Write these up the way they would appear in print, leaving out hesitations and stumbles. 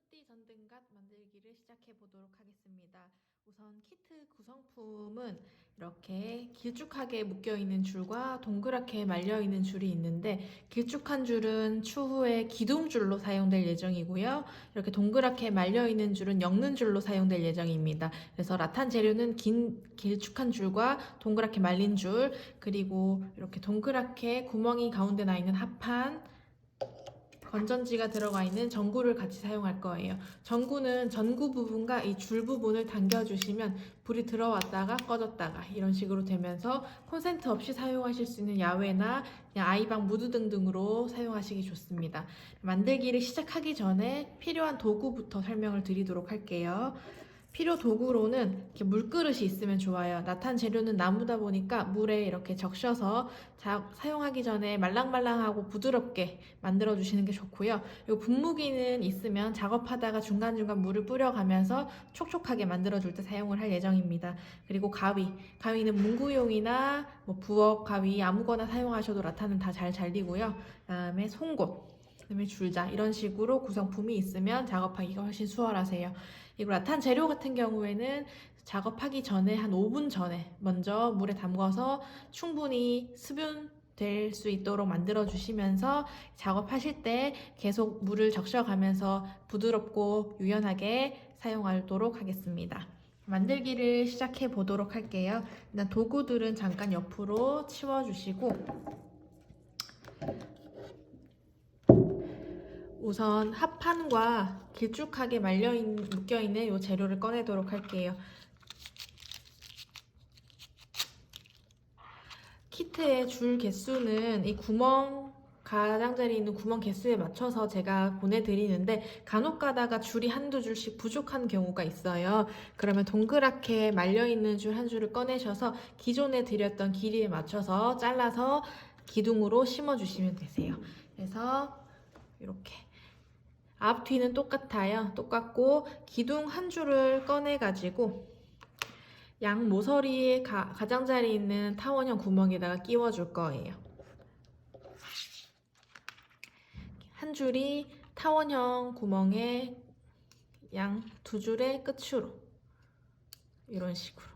푸띠 전등갓 만들기를 시작해 보도록 하겠습니다. 우선 키트 구성품은 이렇게 길쭉하게 묶여있는 줄과 동그랗게 말려있는 줄이 있는데, 길쭉한 줄은 추후에 기둥줄로 사용될 예정이고요. 이렇게 동그랗게 말려있는 줄은 엮는 줄로 사용될 예정입니다. 그래서 라탄 재료는 길쭉한 줄과 동그랗게 말린 줄, 그리고 이렇게 동그랗게 구멍이 가운데 나 있는 합판, 건전지가 들어가 있는 전구를 같이 사용할 거예요. 전구는 전구 부분과 이 줄 부분을 당겨주시면 불이 들어왔다가 꺼졌다가 이런 식으로 되면서 콘센트 없이 사용하실 수 있는 야외나 그냥 아이방 무드 등등으로 사용하시기 좋습니다. 만들기를 시작하기 전에 필요한 도구부터 설명을 드리도록 할게요. 필요 도구로는 이렇게 물그릇이 있으면 좋아요. 나탄 재료는 나무다 보니까 물에 이렇게 적셔서 사용하기 전에 말랑말랑하고 부드럽게 만들어 주시는 게 좋고요. 그리고 분무기는 있으면 작업하다가 중간중간 물을 뿌려가면서 촉촉하게 만들어 줄 때 사용을 할 예정입니다. 그리고 가위는 문구용이나 뭐 부엌 가위 아무거나 사용하셔도 라탄은 다 잘 잘리고요. 그다음에 송곳, 그다음에 줄자, 이런 식으로 구성품이 있으면 작업하기가 훨씬 수월하세요. 그리고 라탄 재료 같은 경우에는 작업하기 전에 한 5분 전에 먼저 물에 담가서 충분히 습윤될 수 있도록 만들어 주시면서 작업하실 때 계속 물을 적셔가면서 부드럽고 유연하게 사용하도록 하겠습니다. 만들기를 시작해 보도록 할게요. 일단 도구들은 잠깐 옆으로 치워주시고, 우선 합판과 길쭉하게 묶여있는 이 재료를 꺼내도록 할게요. 키트의 줄 개수는 이 가장자리 있는 구멍 개수에 맞춰서 제가 보내드리는데, 간혹 가다가 줄이 한두 줄씩 부족한 경우가 있어요. 그러면 동그랗게 말려있는 줄 한 줄을 꺼내셔서 기존에 드렸던 길이에 맞춰서 잘라서 기둥으로 심어주시면 되세요. 그래서 이렇게 앞 뒤는 똑같고 기둥 한 줄을 꺼내가지고 양 모서리에 가장자리 있는 타원형 구멍에다가 끼워줄 거예요. 한 줄이 타원형 구멍에 양 두 줄의 끝으로 이런 식으로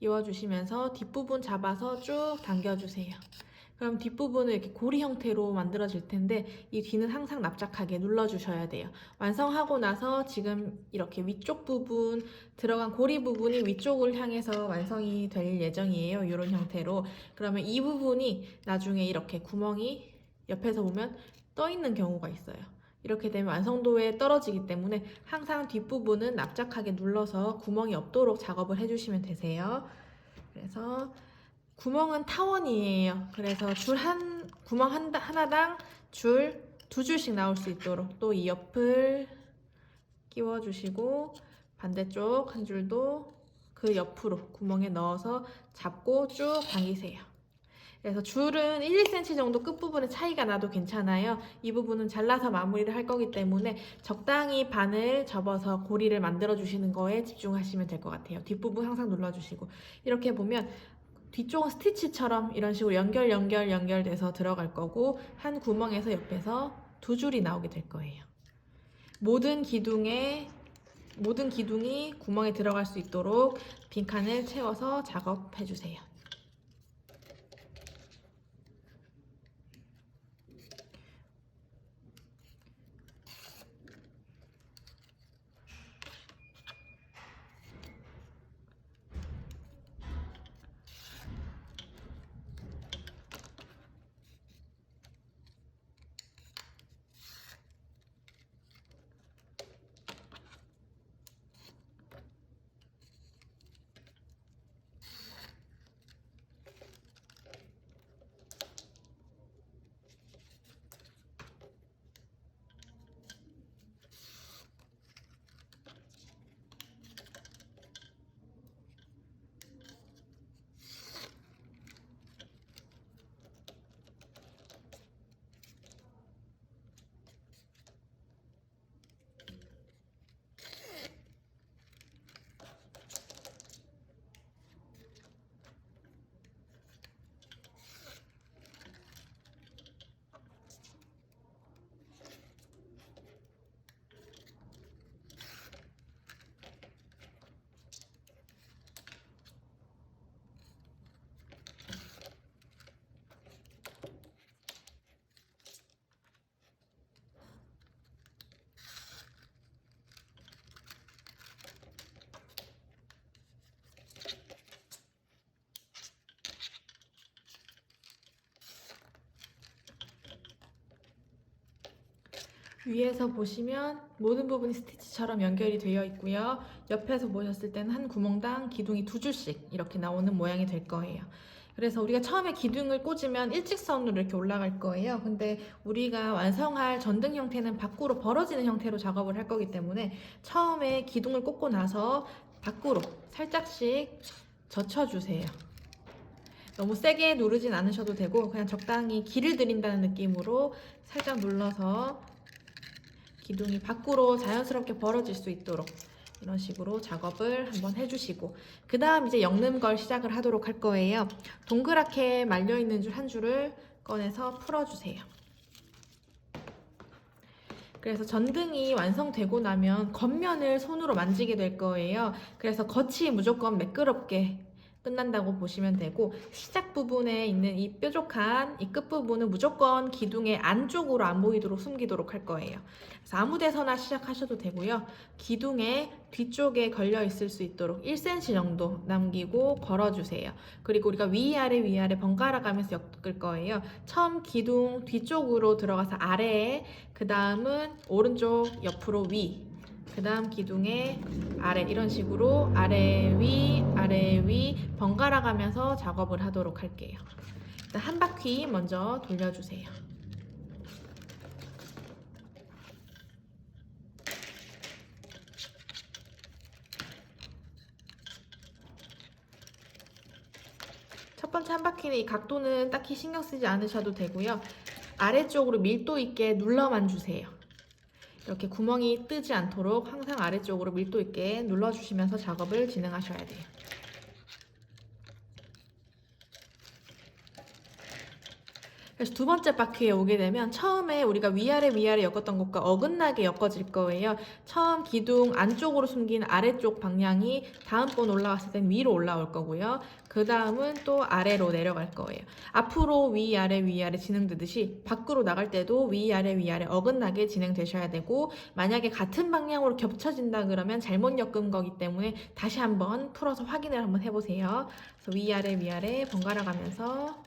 끼워주시면서 뒷부분 잡아서 쭉 당겨주세요. 그럼 뒷부분은 이렇게 고리 형태로 만들어질 텐데, 이 뒤는 항상 납작하게 눌러주셔야 돼요. 완성하고 나서 지금 이렇게 위쪽 부분, 들어간 고리 부분이 위쪽을 향해서 완성이 될 예정이에요. 이런 형태로. 그러면 이 부분이 나중에 이렇게 구멍이 옆에서 보면 떠 있는 경우가 있어요. 이렇게 되면 완성도에 떨어지기 때문에 항상 뒷부분은 납작하게 눌러서 구멍이 없도록 작업을 해주시면 되세요. 그래서 구멍은 타원이에요. 그래서 구멍 하나당 줄 두 줄씩 나올 수 있도록 또 이 옆을 끼워주시고, 반대쪽 한 줄도 그 옆으로 구멍에 넣어서 잡고 쭉 당기세요. 그래서 줄은 1, 2cm 정도 끝부분에 차이가 나도 괜찮아요. 이 부분은 잘라서 마무리를 할 거기 때문에 적당히 반을 접어서 고리를 만들어 주시는 거에 집중하시면 될 것 같아요. 뒷부분 항상 눌러주시고, 이렇게 보면 뒤쪽은 스티치처럼 이런 식으로 연결돼서 들어갈 거고, 한 구멍에서 옆에서 두 줄이 나오게 될 거예요. 모든 기둥이 구멍에 들어갈 수 있도록 빈칸을 채워서 작업해 주세요. 위에서 보시면 모든 부분이 스티치처럼 연결이 되어 있고요. 옆에서 보셨을 때는 한 구멍당 기둥이 2줄씩 이렇게 나오는 모양이 될 거예요. 그래서 우리가 처음에 기둥을 꽂으면 일직선으로 이렇게 올라갈 거예요. 근데 우리가 완성할 전등 형태는 밖으로 벌어지는 형태로 작업을 할 거기 때문에 처음에 기둥을 꽂고 나서 밖으로 살짝씩 젖혀주세요. 너무 세게 누르진 않으셔도 되고 그냥 적당히 길을 들인다는 느낌으로 살짝 눌러서 기둥이 밖으로 자연스럽게 벌어질 수 있도록 이런 식으로 작업을 한번 해주시고, 그 다음 이제 엮는 걸 시작을 하도록 할 거예요. 동그랗게 말려있는 줄 한 줄을 꺼내서 풀어주세요. 그래서 전등이 완성되고 나면 겉면을 손으로 만지게 될 거예요. 그래서 겉이 무조건 매끄럽게 끝난다고 보시면 되고, 시작 부분에 있는 이 뾰족한 이 끝부분은 무조건 기둥의 안쪽으로 안 보이도록 숨기도록 할 거예요. 그래서 아무 데서나 시작하셔도 되고요. 기둥의 뒤쪽에 걸려 있을 수 있도록 1cm 정도 남기고 걸어주세요. 그리고 우리가 위아래 번갈아 가면서 엮을 거예요. 처음 기둥 뒤쪽으로 들어가서 아래에, 그 다음은 오른쪽 옆으로 위, 그 다음 기둥의 아래, 이런 식으로 아래 위 번갈아 가면서 작업을 하도록 할게요. 일단 한 바퀴 먼저 돌려주세요. 첫 번째 한 바퀴는 이 각도는 딱히 신경 쓰지 않으셔도 되고요. 아래쪽으로 밀도 있게 눌러만 주세요. 이렇게 구멍이 뜨지 않도록 항상 아래쪽으로 밀도 있게 눌러주시면서 작업을 진행하셔야 돼요. 그래서 두 번째 바퀴에 오게 되면 처음에 우리가 위아래 엮었던 것과 어긋나게 엮어질 거예요. 처음 기둥 안쪽으로 숨긴 아래쪽 방향이 다음번 올라갔을 땐 위로 올라올 거고요. 그 다음은 또 아래로 내려갈 거예요. 앞으로 위아래 진행되듯이 밖으로 나갈 때도 위아래 어긋나게 진행되셔야 되고, 만약에 같은 방향으로 겹쳐진다 그러면 잘못 엮은 거기 때문에 다시 한번 풀어서 확인을 한번 해보세요. 그래서 위아래 번갈아 가면서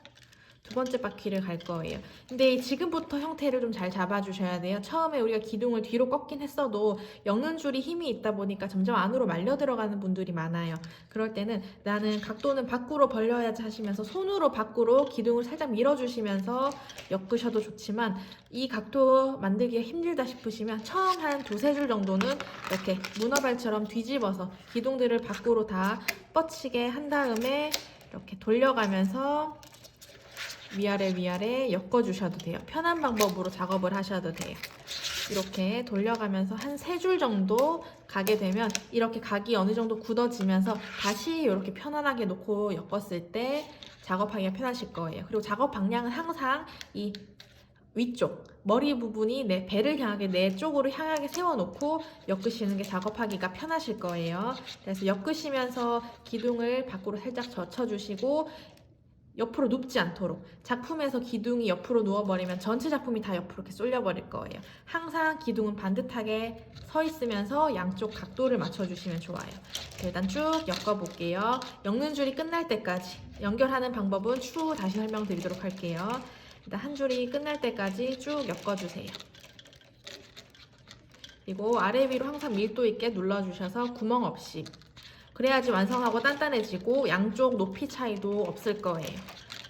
두 번째 바퀴를 갈 거예요. 근데 지금부터 형태를 좀 잘 잡아주셔야 돼요. 처음에 우리가 기둥을 뒤로 꺾긴 했어도 엮는 줄이 힘이 있다 보니까 점점 안으로 말려 들어가는 분들이 많아요. 그럴 때는 나는 각도는 밖으로 벌려야지 하시면서 손으로 밖으로 기둥을 살짝 밀어주시면서 엮으셔도 좋지만, 이 각도 만들기가 힘들다 싶으시면 처음 한 2-3줄 정도는 이렇게 문어발처럼 뒤집어서 기둥들을 밖으로 다 뻗치게 한 다음에 이렇게 돌려가면서 위아래 엮어주셔도 돼요. 편한 방법으로 작업을 하셔도 돼요. 이렇게 돌려가면서 한 3줄 정도 가게 되면 이렇게 각이 어느 정도 굳어지면서 다시 이렇게 편안하게 놓고 엮었을 때 작업하기가 편하실 거예요. 그리고 작업 방향은 항상 이 위쪽 머리 부분이 내 배를 향하게 내 쪽으로 향하게 세워놓고 엮으시는 게 작업하기가 편하실 거예요. 그래서 엮으시면서 기둥을 밖으로 살짝 젖혀주시고 옆으로 눕지 않도록, 작품에서 기둥이 옆으로 누워버리면 전체 작품이 다 옆으로 이렇게 쏠려버릴 거예요. 항상 기둥은 반듯하게 서 있으면서 양쪽 각도를 맞춰주시면 좋아요. 일단 쭉 엮어볼게요. 엮는 줄이 끝날 때까지, 연결하는 방법은 추후 다시 설명드리도록 할게요. 일단 한 줄이 끝날 때까지 쭉 엮어주세요. 그리고 아래 위로 항상 밀도 있게 눌러주셔서 구멍 없이, 그래야지 완성하고 단단해지고 양쪽 높이 차이도 없을 거예요.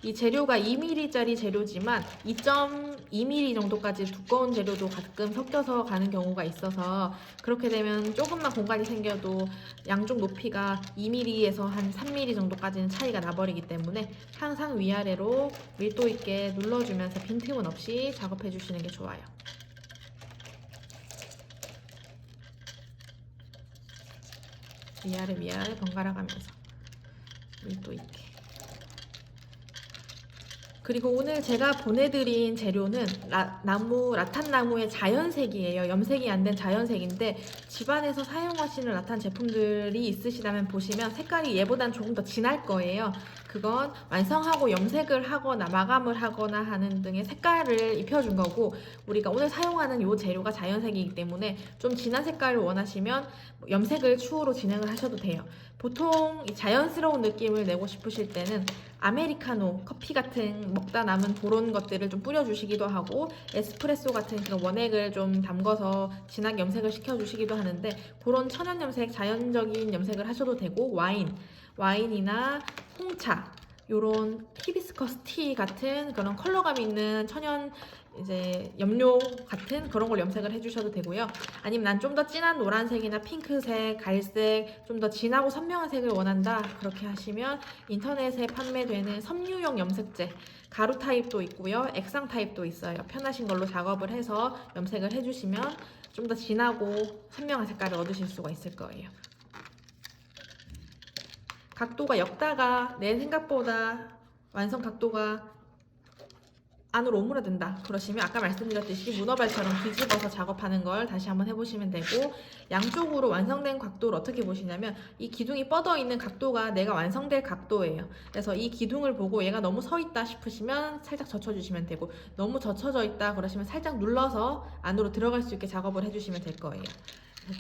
이 재료가 2mm짜리 재료지만 2.2mm 정도까지 두꺼운 재료도 가끔 섞여서 가는 경우가 있어서, 그렇게 되면 조금만 공간이 생겨도 양쪽 높이가 2mm에서 한 3mm 정도까지는 차이가 나버리기 때문에 항상 위아래로 밀도 있게 눌러주면서 빈틈은 없이 작업해 주시는 게 좋아요. 위아래 번갈아 가면서 밀도 있게. 그리고 오늘 제가 보내드린 재료는 라탄나무의 자연색이에요. 염색이 안 된 자연색인데, 집안에서 사용하시는 라탄 제품들이 있으시다면 보시면 색깔이 얘보단 조금 더 진할 거예요. 그건 완성하고 염색을 하거나 마감을 하거나 하는 등의 색깔을 입혀준 거고, 우리가 오늘 사용하는 이 재료가 자연색이기 때문에 좀 진한 색깔을 원하시면 염색을 추후로 진행을 하셔도 돼요. 보통 이 자연스러운 느낌을 내고 싶으실 때는 아메리카노, 커피 같은 먹다 남은 그런 것들을 좀 뿌려주시기도 하고, 에스프레소 같은 그런 원액을 좀 담궈서 진하게 염색을 시켜주시기도 하는데, 그런 천연 염색, 자연적인 염색을 하셔도 되고, 와인이나 홍차, 요런 히비스커스 티 같은 그런 컬러감 있는 천연 이제 염료 같은 그런 걸 염색을 해주셔도 되고요. 아니면 난 좀 더 진한 노란색이나 핑크색, 갈색, 좀 더 진하고 선명한 색을 원한다. 그렇게 하시면 인터넷에 판매되는 섬유용 염색제, 가루 타입도 있고요. 액상 타입도 있어요. 편하신 걸로 작업을 해서 염색을 해주시면 좀 더 진하고 선명한 색깔을 얻으실 수가 있을 거예요. 각도가 엮다가 내 생각보다 완성 각도가 안으로 오므라든다 그러시면 아까 말씀드렸듯이 문어발처럼 뒤집어서 작업하는 걸 다시 한번 해보시면 되고, 양쪽으로 완성된 각도를 어떻게 보시냐면 이 기둥이 뻗어 있는 각도가 내가 완성될 각도예요. 그래서 이 기둥을 보고 얘가 너무 서 있다 싶으시면 살짝 젖혀주시면 되고, 너무 젖혀져 있다 그러시면 살짝 눌러서 안으로 들어갈 수 있게 작업을 해주시면 될 거예요.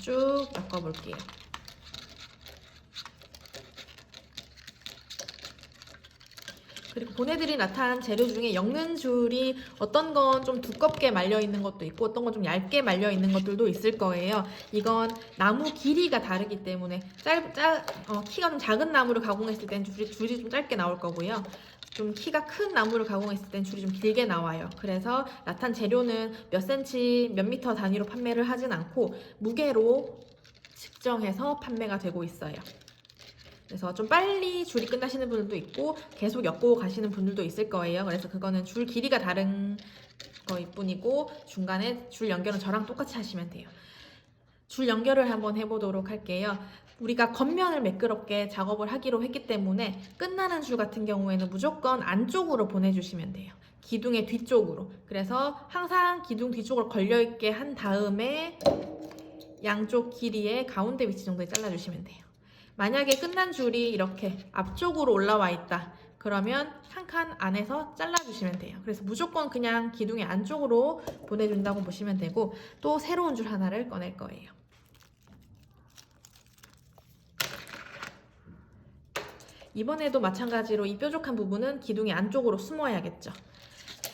쭉 엮어볼게요. 그리고 보내드린 라탄 재료 중에 엮는 줄이 어떤 건 좀 두껍게 말려 있는 것도 있고 어떤 건 좀 얇게 말려 있는 것들도 있을 거예요. 이건 나무 길이가 다르기 때문에 키가 좀 작은 나무를 가공했을 땐 줄이 좀 짧게 나올 거고요. 좀 키가 큰 나무를 가공했을 땐 줄이 좀 길게 나와요. 그래서 라탄 재료는 몇 센치, 몇 미터 단위로 판매를 하진 않고 무게로 측정해서 판매가 되고 있어요. 그래서 좀 빨리 줄이 끝나시는 분들도 있고 계속 엮고 가시는 분들도 있을 거예요. 그래서 그거는 줄 길이가 다른 거일 뿐이고, 중간에 줄 연결은 저랑 똑같이 하시면 돼요. 줄 연결을 한번 해보도록 할게요. 우리가 겉면을 매끄럽게 작업을 하기로 했기 때문에 끝나는 줄 같은 경우에는 무조건 안쪽으로 보내주시면 돼요. 기둥의 뒤쪽으로. 그래서 항상 기둥 뒤쪽으로 걸려있게 한 다음에 양쪽 길이의 가운데 위치 정도에 잘라주시면 돼요. 만약에 끝난 줄이 이렇게 앞쪽으로 올라와 있다 그러면 한 칸 안에서 잘라주시면 돼요. 그래서 무조건 그냥 기둥의 안쪽으로 보내준다고 보시면 되고, 또 새로운 줄 하나를 꺼낼 거예요. 이번에도 마찬가지로 이 뾰족한 부분은 기둥의 안쪽으로 숨어야겠죠.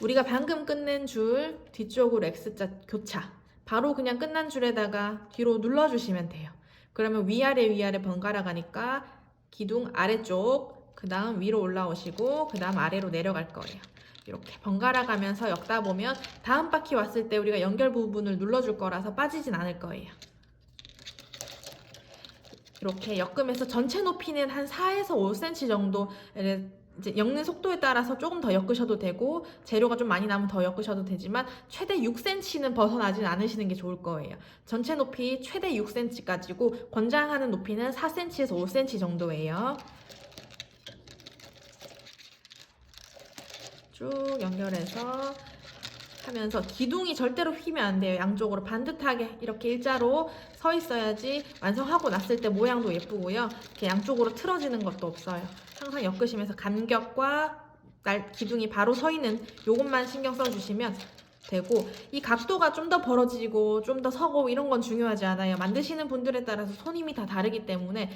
우리가 방금 끝낸 줄 뒤쪽으로 X자 교차, 바로 그냥 끝난 줄에다가 뒤로 눌러주시면 돼요. 그러면 위아래 번갈아 가니까 기둥 아래쪽, 그 다음 위로 올라오시고 그 다음 아래로 내려갈 거예요. 이렇게 번갈아 가면서 엮다 보면 다음 바퀴 왔을 때 우리가 연결 부분을 눌러줄 거라서 빠지진 않을 거예요. 이렇게 엮으면서 전체 높이는 한 4에서 5cm 정도, 이제 엮는 속도에 따라서 조금 더 엮으셔도 되고 재료가 좀 많이 나면 더 엮으셔도 되지만 최대 6cm는 벗어나진 않으시는 게 좋을 거예요. 전체 높이 최대 6cm까지고 권장하는 높이는 4cm에서 5cm 정도예요. 쭉 연결해서 하면서 기둥이 절대로 휘면 안 돼요. 양쪽으로 반듯하게 이렇게 일자로 서 있어야지 완성하고 났을 때 모양도 예쁘고요. 이렇게 양쪽으로 틀어지는 것도 없어요. 항상 엮으시면서 간격과 기둥이 바로 서 있는 요것만 신경 써주시면 되고, 이 각도가 좀 더 벌어지고 좀 더 서고 이런 건 중요하지 않아요. 만드시는 분들에 따라서 손 힘이 다 다르기 때문에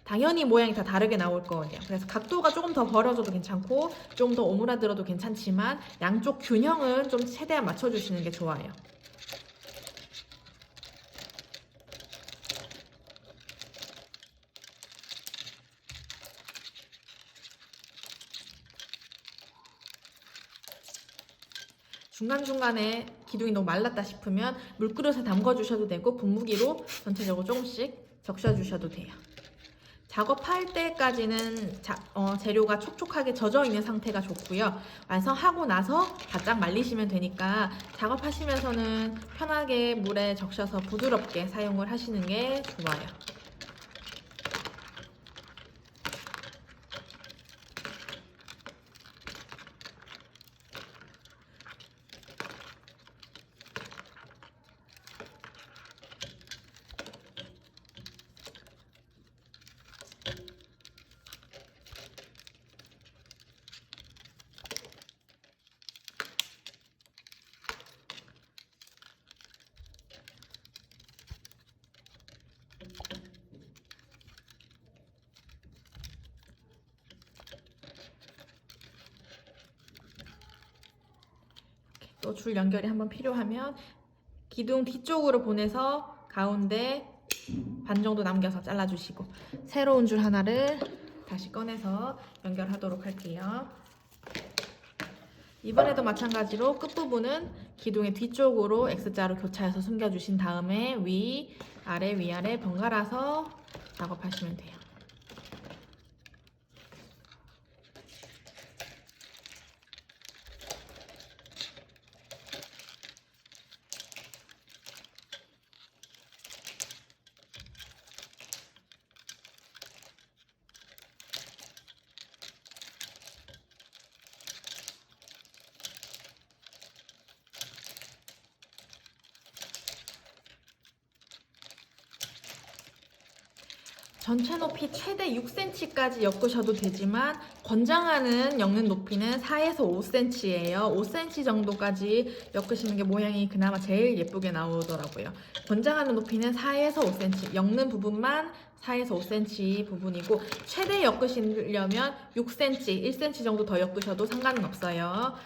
당연히 모양이 다 다르게 나올 거예요. 그래서 각도가 조금 더 벌어져도 괜찮고 좀 더 오므라들어도 괜찮지만 양쪽 균형은 좀 최대한 맞춰주시는 게 좋아요. 중간중간에 기둥이 너무 말랐다 싶으면 물그릇에 담궈주셔도 되고 분무기로 전체적으로 조금씩 적셔주셔도 돼요. 작업할 때까지는 재료가 촉촉하게 젖어 있는 상태가 좋고요. 완성하고 나서 바짝 말리시면 되니까 작업하시면서는 편하게 물에 적셔서 부드럽게 사용을 하시는 게 좋아요. 또 줄 연결이 한번 필요하면 기둥 뒤쪽으로 보내서 가운데 반 정도 남겨서 잘라주시고, 새로운 줄 하나를 다시 꺼내서 연결하도록 할게요. 이번에도 마찬가지로 끝부분은 기둥의 뒤쪽으로 X자로 교차해서 숨겨주신 다음에 위아래 번갈아서 작업하시면 돼요. 전체 높이 최대 6cm까지 엮으셔도 되지만 권장하는 엮는 높이는 4에서 5cm예요. 5cm 정도까지 엮으시는 게 모양이 그나마 제일 예쁘게 나오더라고요. 권장하는 높이는 4에서 5cm, 엮는 부분만 4에서 5cm 부분이고, 최대 엮으시려면 6cm, 1cm 정도 더 엮으셔도 상관은 없어요.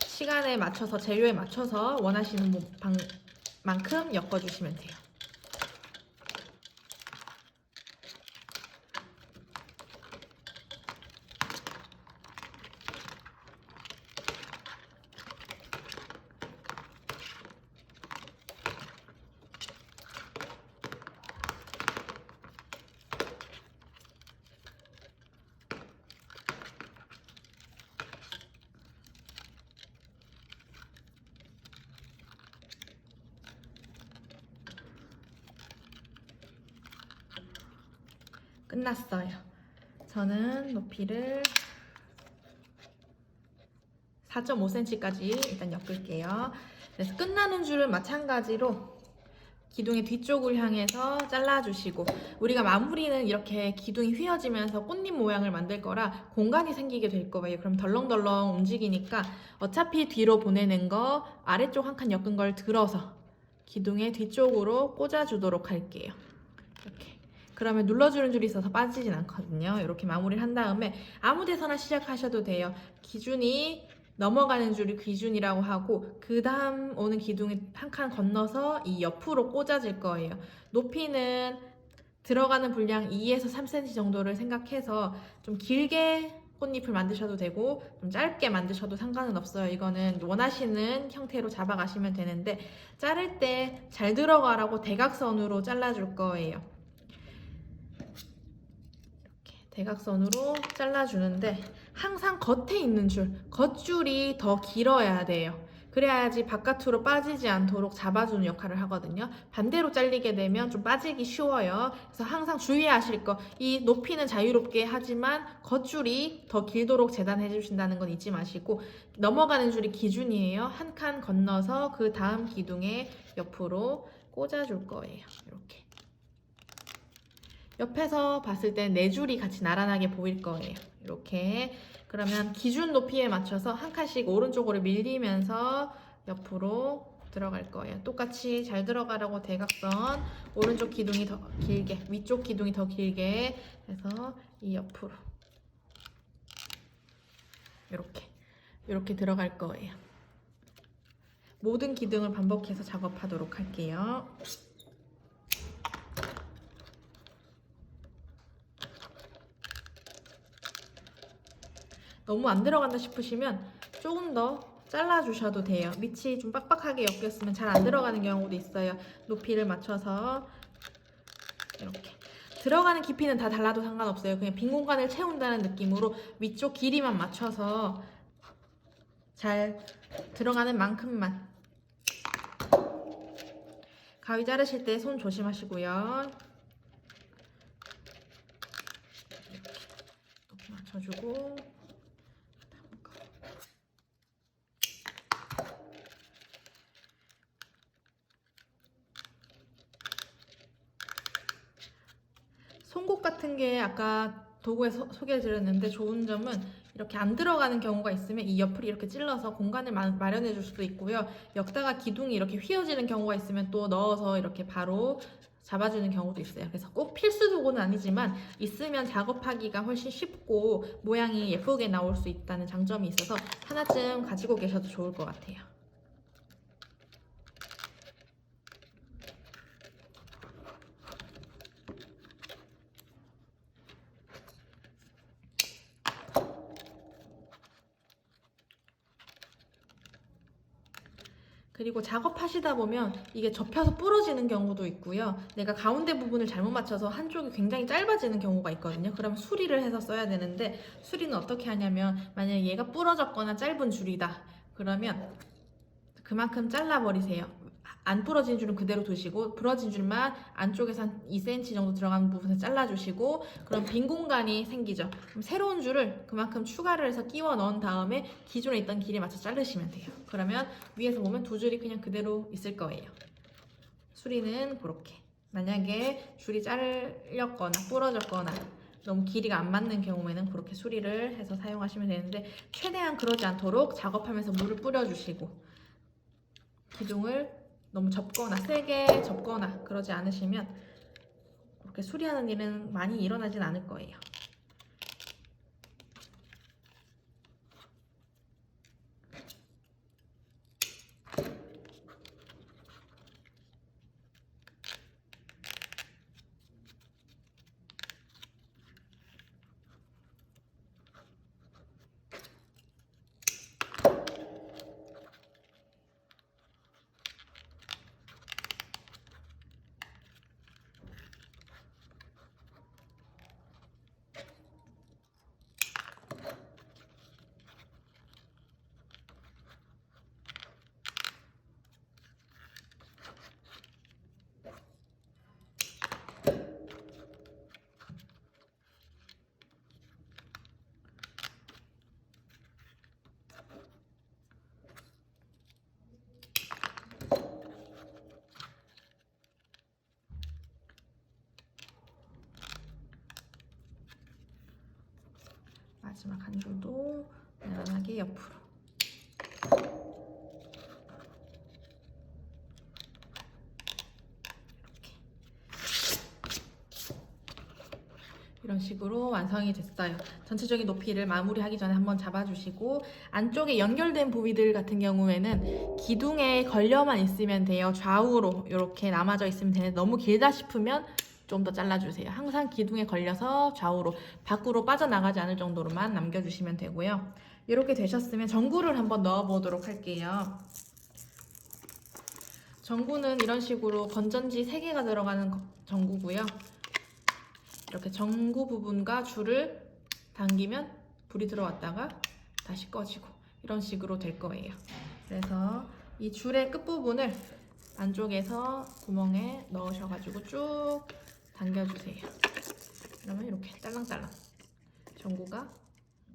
시간에 맞춰서, 재료에 맞춰서 원하시는 만큼 엮어주시면 돼요. 끝났어요. 저는 높이를 4.5cm까지 일단 엮을게요. 그래서 끝나는 줄은 마찬가지로 기둥의 뒤쪽을 향해서 잘라주시고, 우리가 마무리는 이렇게 기둥이 휘어지면서 꽃잎 모양을 만들 거라 공간이 생기게 될 거예요. 그럼 덜렁덜렁 움직이니까 어차피 뒤로 보내는 거 아래쪽 한 칸 엮은 걸 들어서 기둥의 뒤쪽으로 꽂아주도록 할게요. 이렇게. 그러면 눌러주는 줄이 있어서 빠지진 않거든요. 이렇게 마무리를 한 다음에 아무 데서나 시작하셔도 돼요. 기준이 넘어가는 줄이 기준이라고 하고, 그 다음 오는 기둥이 한 칸 건너서 이 옆으로 꽂아질 거예요. 높이는 들어가는 분량 2에서 3cm 정도를 생각해서 좀 길게 꽃잎을 만드셔도 되고 좀 짧게 만드셔도 상관은 없어요. 이거는 원하시는 형태로 잡아가시면 되는데, 자를 때 잘 들어가라고 대각선으로 잘라줄 거예요. 대각선으로 잘라주는데 항상 겉에 있는 겉줄이 더 길어야 돼요. 그래야지 바깥으로 빠지지 않도록 잡아주는 역할을 하거든요. 반대로 잘리게 되면 좀 빠지기 쉬워요. 그래서 항상 주의하실 거, 이 높이는 자유롭게 하지만 겉줄이 더 길도록 재단해 주신다는 건 잊지 마시고, 넘어가는 줄이 기준이에요. 한 칸 건너서 그 다음 기둥의 옆으로 꽂아줄 거예요. 이렇게. 옆에서 봤을 땐 네 줄이 같이 나란하게 보일 거예요. 이렇게. 그러면 기준 높이에 맞춰서 한 칸씩 오른쪽으로 밀리면서 옆으로 들어갈 거예요. 똑같이 잘 들어가라고 대각선, 오른쪽 기둥이 더 길게, 위쪽 기둥이 더 길게 해서 이 옆으로 이렇게 들어갈 거예요. 모든 기둥을 반복해서 작업하도록 할게요. 너무 안 들어간다 싶으시면 조금 더 잘라주셔도 돼요. 밑이 좀 빡빡하게 엮였으면 잘 안 들어가는 경우도 있어요. 높이를 맞춰서 이렇게. 들어가는 깊이는 다 달라도 상관없어요. 그냥 빈 공간을 채운다는 느낌으로 위쪽 길이만 맞춰서 잘 들어가는 만큼만. 가위 자르실 때 손 조심하시고요. 이렇게 높이 맞춰주고, 송곳 같은 게 아까 도구에 소개해 드렸는데 좋은 점은 이렇게 안 들어가는 경우가 있으면 이 옆을 이렇게 찔러서 공간을 마련해 줄 수도 있고요. 엮다가 기둥이 이렇게 휘어지는 경우가 있으면 또 넣어서 이렇게 바로 잡아주는 경우도 있어요. 그래서 꼭 필수 도구는 아니지만 있으면 작업하기가 훨씬 쉽고 모양이 예쁘게 나올 수 있다는 장점이 있어서 하나쯤 가지고 계셔도 좋을 것 같아요. 그리고 작업하시다 보면 이게 접혀서 부러지는 경우도 있고요. 내가 가운데 부분을 잘못 맞춰서 한쪽이 굉장히 짧아지는 경우가 있거든요. 그러면 수리를 해서 써야 되는데 수리는 어떻게 하냐면 만약에 얘가 부러졌거나 짧은 줄이다. 그러면 그만큼 잘라버리세요. 안 부러진 줄은 그대로 두시고 부러진 줄만 안쪽에서 한 2cm 정도 들어가는 부분에서 잘라주시고 그럼 빈 공간이 생기죠. 그럼 새로운 줄을 그만큼 추가를 해서 끼워 넣은 다음에 기존에 있던 길에 맞춰 자르시면 돼요. 그러면 위에서 보면 두 줄이 그냥 그대로 있을 거예요. 수리는 그렇게. 만약에 줄이 잘렸거나 부러졌거나 너무 길이가 안 맞는 경우에는 그렇게 수리를 해서 사용하시면 되는데 최대한 그러지 않도록 작업하면서 물을 뿌려주시고 기둥을 너무 접거나 세게 접거나 그러지 않으시면 그렇게 수리하는 일은 많이 일어나진 않을 거예요. 마지막 한 줄도 편안하게 옆으로. 이런 식으로 완성이 됐어요. 전체적인 높이를 마무리하기 전에 한번 잡아주시고 안쪽에 연결된 부위들 같은 경우에는 기둥에 걸려만 있으면 돼요. 좌우로 이렇게 남아져 있으면 되는데 너무 길다 싶으면 좀 더 잘라주세요. 항상 기둥에 걸려서 좌우로 밖으로 빠져나가지 않을 정도로만 남겨주시면 되고요. 이렇게 되셨으면 전구를 한번 넣어보도록 할게요. 전구는 이런 식으로 건전지 3개가 들어가는 전구고요. 이렇게 전구 부분과 줄을 당기면 불이 들어왔다가 다시 꺼지고 이런 식으로 될 거예요. 그래서 이 줄의 끝부분을 안쪽에서 구멍에 넣으셔가지고 쭉 당겨주세요. 그러면 이렇게 딸랑딸랑 전구가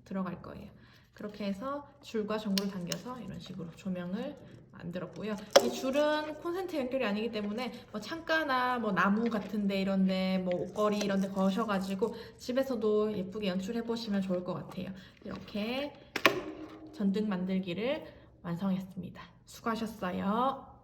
들어갈 거예요. 그렇게 해서 줄과 전구를 당겨서 이런 식으로 조명을 만들었고요. 이 줄은 콘센트 연결이 아니기 때문에 뭐 창가나 뭐 나무 같은데 이런데 뭐 옷걸이 이런데 거셔가지고 집에서도 예쁘게 연출해 보시면 좋을 것 같아요. 이렇게 전등 만들기를 완성했습니다. 수고하셨어요.